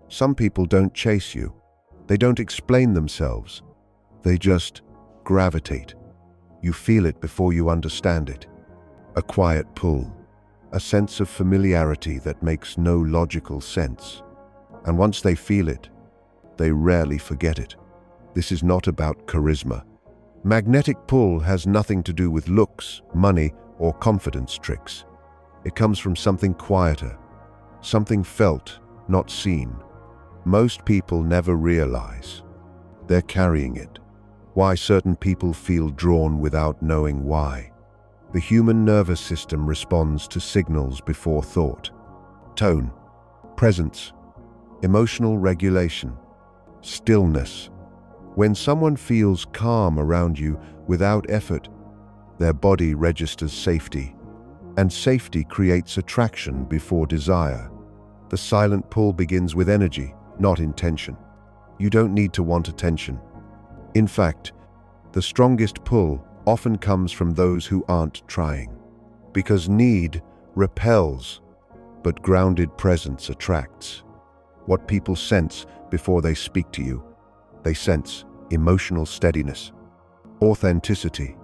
Some people don't chase you. They don't explain themselves. They just gravitate. You feel it before you understand it. A quiet pull, a sense of familiarity that makes no logical sense. And once they feel it, they rarely forget it. This is not about charisma. Magnetic pull has nothing to do with looks, money, or confidence tricks. It comes from something quieter, something felt, not seen. Most people never realize they're carrying it. Why certain people feel drawn without knowing why. The human nervous system responds to signals before thought. Tone, presence, emotional regulation, stillness. When someone feels calm around you without effort, their body registers safety, and safety creates attraction before desire. The silent pull begins with energy, not intention. You don't need to want attention. In fact, the strongest pull often comes from those who aren't trying. Because need repels, but grounded presence attracts. What people sense before they speak to you. They sense emotional steadiness, authenticity,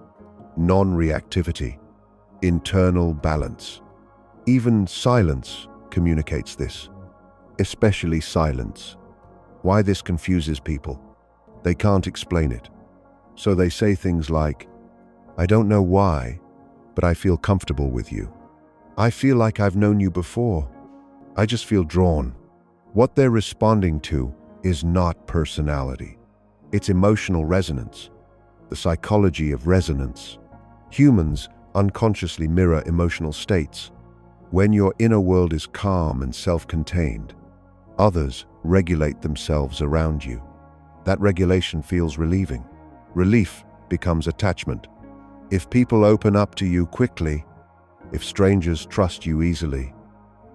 non-reactivity, internal balance. Even silence communicates this, especially silence. Why this confuses people? They can't explain it. So they say things like, "I don't know why, but I feel comfortable with you. I feel like I've known you before. I just feel drawn." What they're responding to is not personality. It's emotional resonance, the psychology of resonance. Humans unconsciously mirror emotional states. When your inner world is calm and self-contained, others regulate themselves around you. That regulation feels relieving. Relief becomes attachment. If people open up to you quickly, if strangers trust you easily,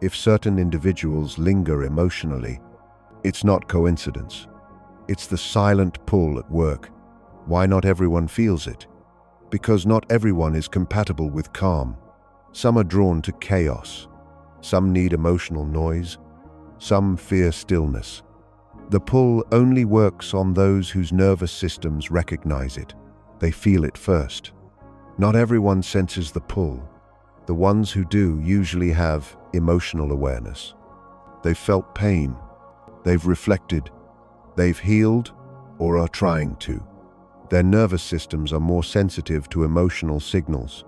if certain individuals linger emotionally, it's not coincidence. It's the silent pull at work. Why not everyone feels it? Because not everyone is compatible with calm. Some are drawn to chaos. Some need emotional noise. Some fear stillness. The pull only works on those whose nervous systems recognize it. They feel it first. Not everyone senses the pull. The ones who do usually have emotional awareness. They've felt pain. They've reflected. They've healed or are trying to. Their nervous systems are more sensitive to emotional signals.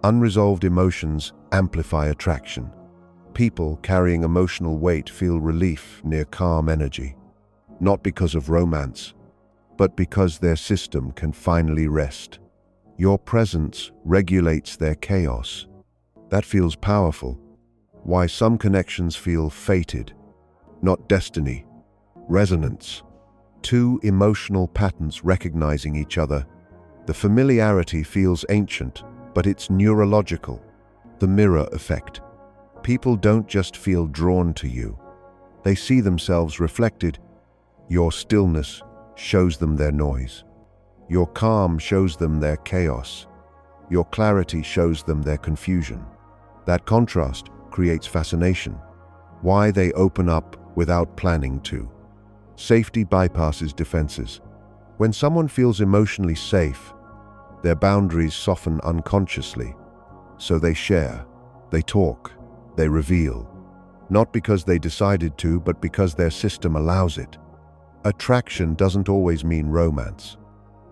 Unresolved emotions amplify attraction. People carrying emotional weight feel relief near calm energy. Not because of romance, but because their system can finally rest. Your presence regulates their chaos. That feels powerful. Why some connections feel fated, not destiny. Resonance. Two emotional patterns recognizing each other. The familiarity feels ancient, but it's neurological. The mirror effect. People don't just feel drawn to you. They see themselves reflected. Your stillness shows them their noise. Your calm shows them their chaos. Your clarity shows them their confusion. That contrast creates fascination. Why they open up without planning to. Safety bypasses defenses. When someone feels emotionally safe, their boundaries soften unconsciously. So they share, they talk, they reveal. Not because they decided to, but because their system allows it. Attraction doesn't always mean romance.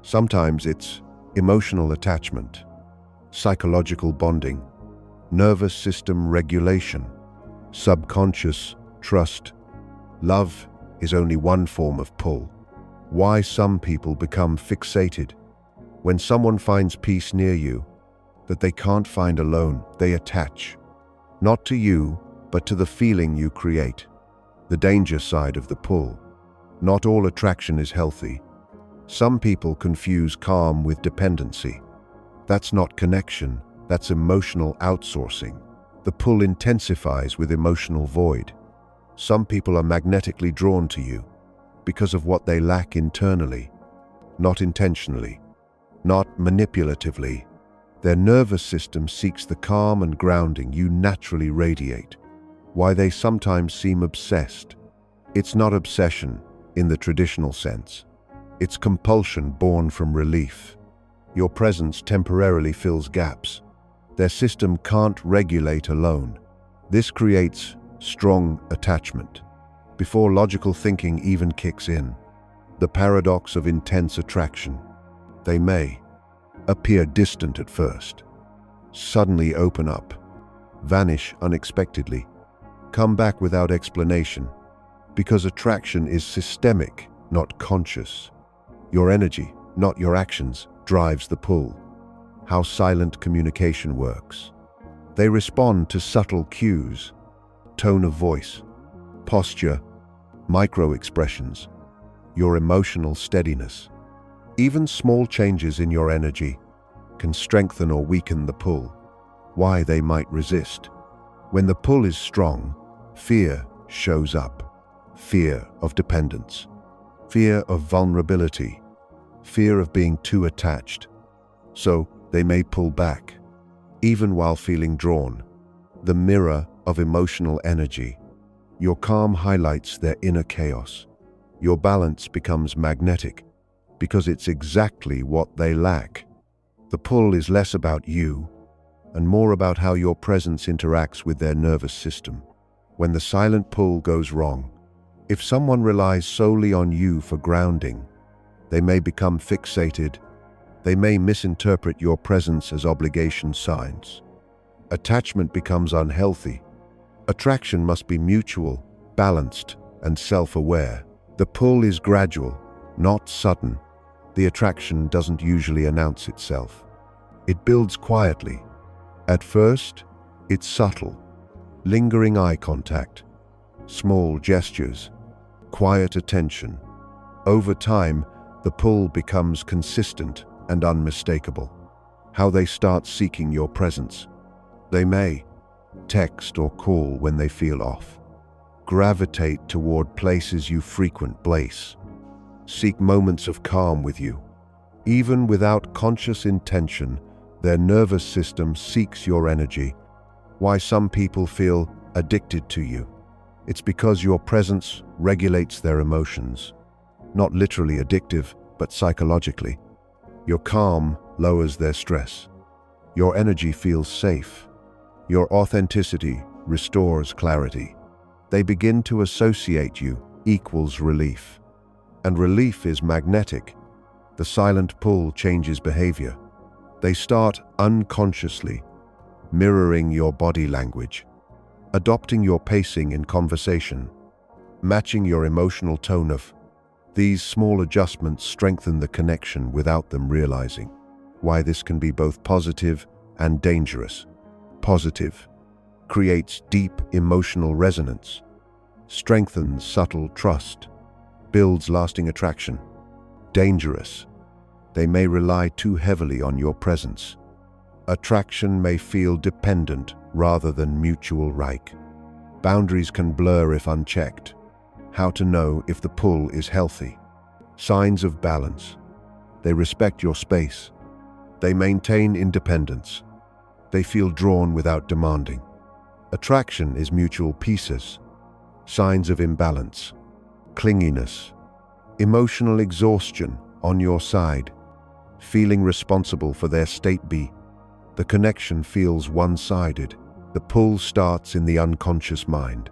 Sometimes it's emotional attachment, psychological bonding, nervous system regulation, subconscious trust. Love is only one form of pull. Why some people become fixated. When someone finds peace near you that they can't find alone, they attach. Not to you, but to the feeling you create. The danger side of the pull. Not all attraction is healthy. Some people confuse calm with dependency. That's not connection, that's emotional outsourcing. The pull intensifies with emotional void. Some people are magnetically drawn to you because of what they lack internally, not intentionally, not manipulatively. Their nervous system seeks the calm and grounding you naturally radiate. Why they sometimes seem obsessed. It's not obsession in the traditional sense. It's compulsion born from relief. Your presence temporarily fills gaps. Their system can't regulate alone. This creates strong attachment before logical thinking even kicks in. The paradox of intense attraction. They may appear distant at first, suddenly open up, vanish unexpectedly, come back without explanation, because attraction is systemic, not conscious. Your energy, not your actions, drives the pull. How silent communication works. They respond to subtle cues, tone of voice, posture, micro-expressions, your emotional steadiness. Even small changes in your energy can strengthen or weaken the pull. Why they might resist. When the pull is strong, fear shows up. Fear of dependence, fear of vulnerability, fear of being too attached. So they may pull back, even while feeling drawn. The mirror of emotional energy. Your calm highlights their inner chaos. Your balance becomes magnetic because it's exactly what they lack. The pull is less about you and more about how your presence interacts with their nervous system. When the silent pull goes wrong, if someone relies solely on you for grounding, they may become fixated. They may misinterpret your presence as obligation signs. Attachment becomes unhealthy. Attraction must be mutual, balanced, and self-aware. The pull is gradual, not sudden. The attraction doesn't usually announce itself. It builds quietly. At first, it's subtle. Lingering eye contact, small gestures, quiet attention. Over time, the pull becomes consistent and unmistakable. How they start seeking your presence. They may text or call when they feel off. Gravitate toward places you frequent. Seek moments of calm with you. Even without conscious intention, their nervous system seeks your energy. Why some people feel addicted to you. It's because your presence regulates their emotions. Not literally addictive, but psychologically. Your calm lowers their stress. Your energy feels safe. Your authenticity restores clarity. They begin to associate you equals relief. And relief is magnetic. The silent pull changes behavior. They start unconsciously, mirroring your body language, adopting your pacing in conversation, matching your emotional tone of. These small adjustments strengthen the connection without them realizing. Why this can be both positive and dangerous. Positive creates deep emotional resonance, strengthens subtle trust, builds lasting attraction. Dangerous. They may rely too heavily on your presence. Attraction may feel dependent rather than mutual. Boundaries can blur if unchecked. How to know if the pull is healthy. Signs of balance. They respect your space. They maintain independence. They feel drawn without demanding. Attraction is mutual pieces. Signs of imbalance. Clinginess. Emotional exhaustion on your side. Feeling responsible for their state. The connection feels one-sided. The pull starts in the unconscious mind.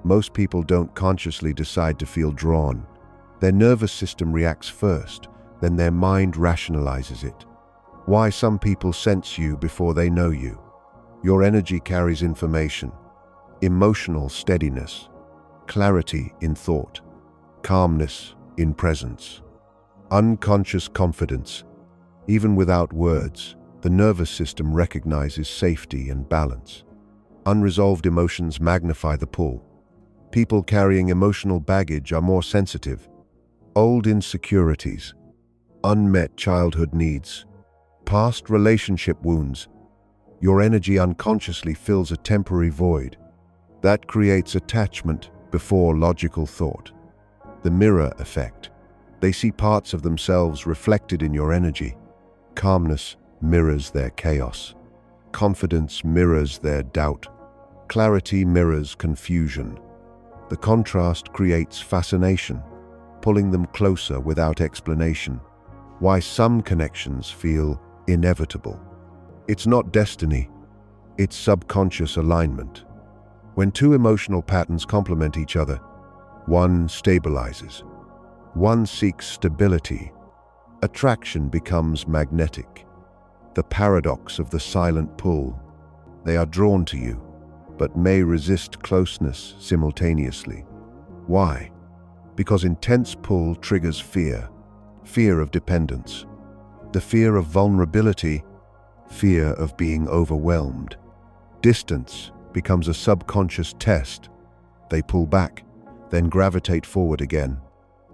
Most people don't consciously decide to feel drawn. Their nervous system reacts first, then their mind rationalizes it. Why some people sense you before they know you. Your energy carries information, emotional steadiness, clarity in thought, calmness in presence, unconscious confidence. Even without words, the nervous system recognizes safety and balance. Unresolved emotions magnify the pull. People carrying emotional baggage are more sensitive. Old insecurities, unmet childhood needs, past relationship wounds. Your energy unconsciously fills a temporary void. That creates attachment before logical thought. The mirror effect. They see parts of themselves reflected in your energy. Calmness mirrors their chaos. Confidence mirrors their doubt. Clarity mirrors confusion. The contrast creates fascination, pulling them closer without explanation. Why some connections feel inevitable. It's not destiny, it's subconscious alignment. When two emotional patterns complement each other, one stabilizes, one seeks stability, attraction becomes magnetic. The paradox of the silent pull. They are drawn to you, but may resist closeness simultaneously. Why? Because intense pull triggers fear, fear of dependence, the fear of vulnerability, fear of being overwhelmed. Distance becomes a subconscious test. They pull back, then gravitate forward again.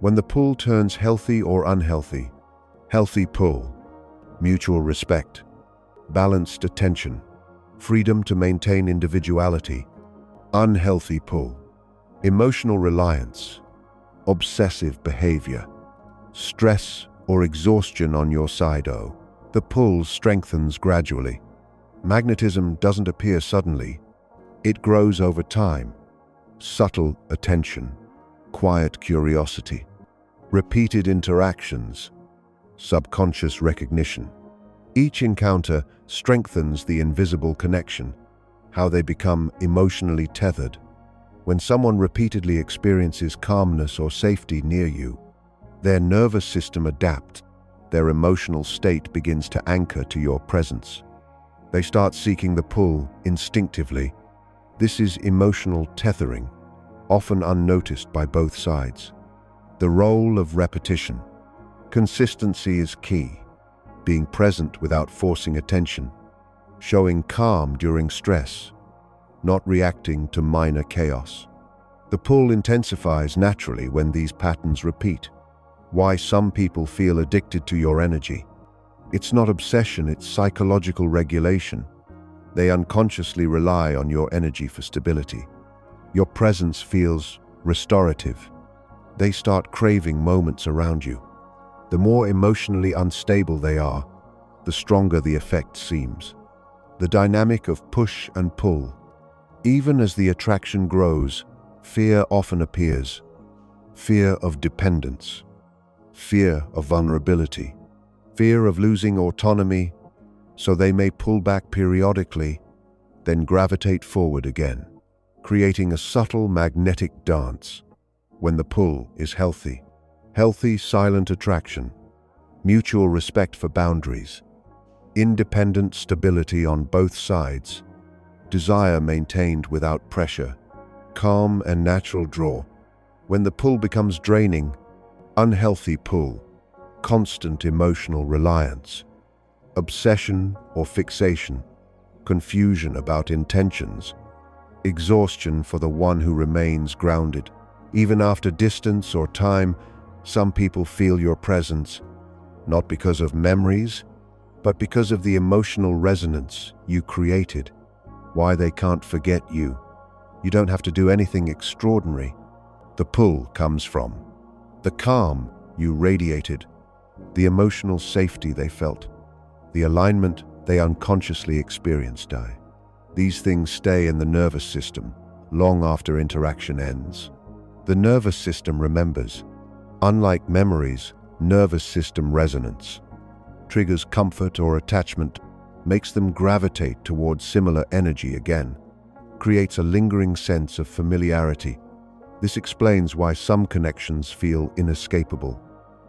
When the pull turns healthy or unhealthy, healthy pull, mutual respect, balanced attention, freedom to maintain individuality. Unhealthy pull, emotional reliance, obsessive behavior, stress or exhaustion on your side. The pull strengthens gradually. Magnetism doesn't appear suddenly. It grows over time. Subtle attention, quiet curiosity, repeated interactions, subconscious recognition. Each encounter strengthens the invisible connection, how they become emotionally tethered. When someone repeatedly experiences calmness or safety near you, their nervous system adapts. Their emotional state begins to anchor to your presence. They start seeking the pull instinctively. This is emotional tethering, often unnoticed by both sides. The role of repetition. Consistency is key. Being present without forcing attention, showing calm during stress, not reacting to minor chaos. The pull intensifies naturally when these patterns repeat. Why some people feel addicted to your energy. It's not obsession, it's psychological regulation. They unconsciously rely on your energy for stability. Your presence feels restorative. They start craving moments around you. The more emotionally unstable they are, the stronger the effect seems. The dynamic of push and pull. Even as the attraction grows, fear often appears. Fear of dependence, fear of vulnerability, fear of losing autonomy, so they may pull back periodically, then gravitate forward again, creating a subtle magnetic dance. When the pull is healthy, silent attraction, mutual respect for boundaries, independent stability on both sides, desire maintained without pressure, calm and natural draw. When the pull becomes draining, unhealthy pull, constant emotional reliance, obsession or fixation, confusion about intentions, exhaustion for the one who remains grounded. Even after distance or time, some people feel your presence, not because of memories, but because of the emotional resonance you created. Why they can't forget you. You don't have to do anything extraordinary. The pull comes from the calm you radiated, the emotional safety they felt, the alignment they unconsciously experienced. These things stay in the nervous system long after interaction ends. The nervous system remembers. Unlike memories, nervous system resonance triggers comfort or attachment, makes them gravitate towards similar energy again, creates a lingering sense of familiarity. This explains why some connections feel inescapable.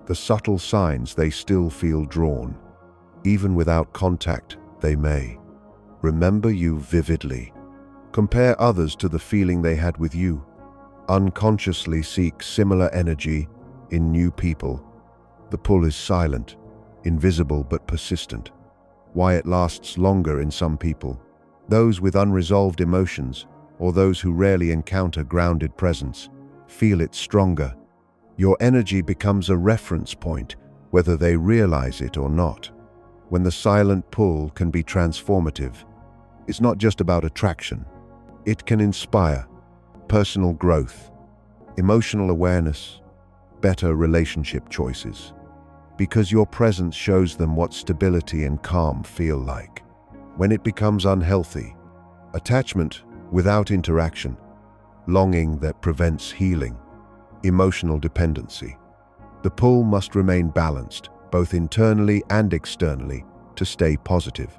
The subtle signs they still feel drawn. Even without contact, they may remember you vividly. Compare others to the feeling they had with you. Unconsciously seek similar energy in new people. The pull is silent, invisible but persistent. Why it lasts longer in some people. Those with unresolved emotions, or those who rarely encounter grounded presence, feel it stronger. Your energy becomes a reference point, whether they realize it or not. When the silent pull can be transformative, it's not just about attraction. It can inspire personal growth, emotional awareness, better relationship choices, because your presence shows them what stability and calm feel like. When it becomes unhealthy, attachment without interaction, longing that prevents healing, emotional dependency. The pull must remain balanced, both internally and externally, to stay positive.